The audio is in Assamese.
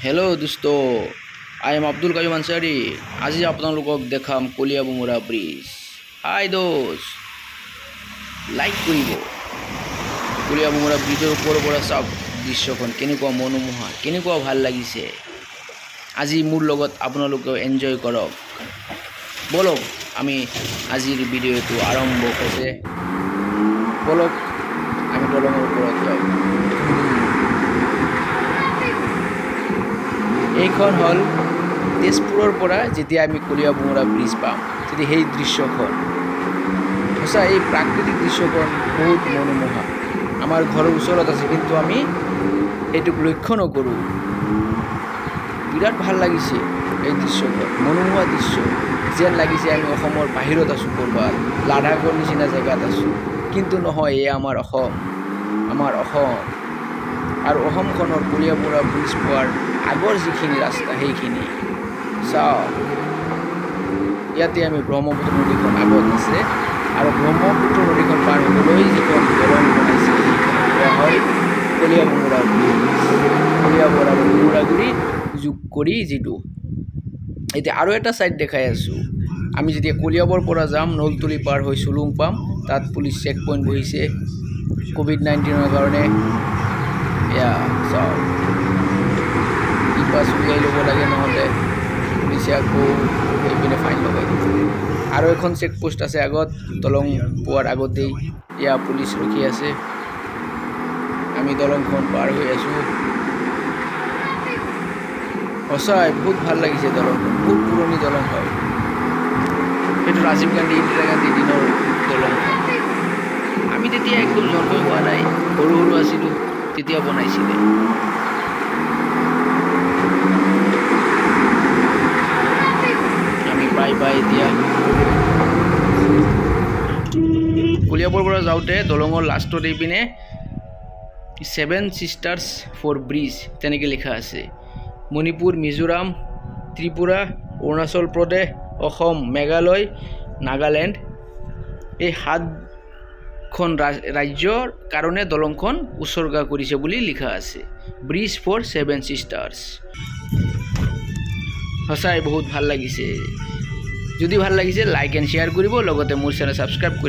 Hello Dosto, I am Abdul Kaiyum Ansary. আজি আপোনালোকক দেখাম Kaliabhumura Bridge. Hi Dost, like কৰিব। Kaliabhumura Bridgeৰ ওপৰৰ পৰা চাওক দৃশ্যখন কেনেকুৱা মনোমোহা, কেনেকুৱা ভাল লাগিছে। আজি মোৰ লগত আপোনালোকে এনজয় কৰক। বলক আমি আজিৰ ভিডিঅ'টো আৰম্ভ কৰিছে। বলক আমি দলঙৰ ওপৰত যাওঁ। এইখন হল তেজপুৰৰ পৰা যেতিয়া আমি Kaliabhumura ব্ৰিজ পাম তেতিয়া সেই দৃশ্যখন সঁচা এই প্ৰাকৃতিক দৃশ্যখন বহুত মনোমোহা। আমাৰ ঘৰৰ ওচৰত আছে কিন্তু আমি এইটোক লক্ষ্য নকৰোঁ। বিৰাট ভাল লাগিছে এই দৃশ্যখন, মনোমোহা দৃশ্য যেন লাগিছে আমি অসমৰ বাহিৰত আছোঁ, ক'ৰবাত লাডাখৰ নিচিনা জেগাত আছোঁ, কিন্তু নহয়, এয়া আমাৰ অসম আৰু অসমখনৰ Kaliabhumura ব্ৰিজ পোৱাৰ আগৰ যিখিনি ৰাস্তা সেইখিনি চাওক। ইয়াতে আমি ব্ৰহ্মপুত্ৰ নদীখন আগত আছে আৰু ব্ৰহ্মপুত্ৰ নদীখন পাৰ হ'বলৈ যিখন দলং বনাইছে সেইখন কোৱা হয় Kaliabhumura ব্ৰিজ। Kaliabor আৰু Bhumura যোগ কৰি যিটো এতিয়া আৰু এটা ছাইড দেখাই আছোঁ। আমি যেতিয়া Kaliabor পৰা যাম নলতলি পাৰ হৈ চুলুং পাম, তাত পুলিচ চেক পইণ্ট বহিছে COVID-19ৰ কাৰণে। এয়া চাওক, পাছ উলিয়াই ল'ব লাগে, নহ'লে পুলিচে আকৌ এইপিনে ফাইন লগাই দিব। আৰু এখন চেকপোষ্ট আছে আগত, দলং পোৱাৰ আগতেই এয়া পুলিচ ৰখি আছে। আমি দলংখন পাৰ হৈ আছোঁ। সঁচাই বহুত ভাল লাগিছে দলংখন, বহুত পুৰণি দলং হয়। সেইটো ৰাজীৱ গান্ধী ইন্দিৰা গান্ধী দিনৰ দলংখন। আমি তেতিয়া একদম জন্মই হোৱা নাই, সৰু আছিলোঁ তেতিয়া বনাইছিলে। বাই এতিয়া Kaliabor পৰা যাওঁতে দলঙৰ লাষ্টত এইপিনে 7 Sisters for Bridge তেনেকৈ লিখা আছে। মণিপুৰ, মিজোৰাম, ত্ৰিপুৰা, অৰুণাচল প্ৰদেশ, অসম, মেঘালয়, নাগালেণ্ড এই 7খন ৰাজ্যৰ কাৰণে দলংখন উৎসৰ্গা কৰিছে বুলি লিখা আছে। Bridge for 7 Sisters। সঁচাই বহুত ভাল লাগিছে। যদি ভাল লাগিছে লাইক এণ্ড শ্বেয়াৰ কৰিব, লগতে মোৰ চেনেল ছাবস্ক্ৰাইব কৰিব।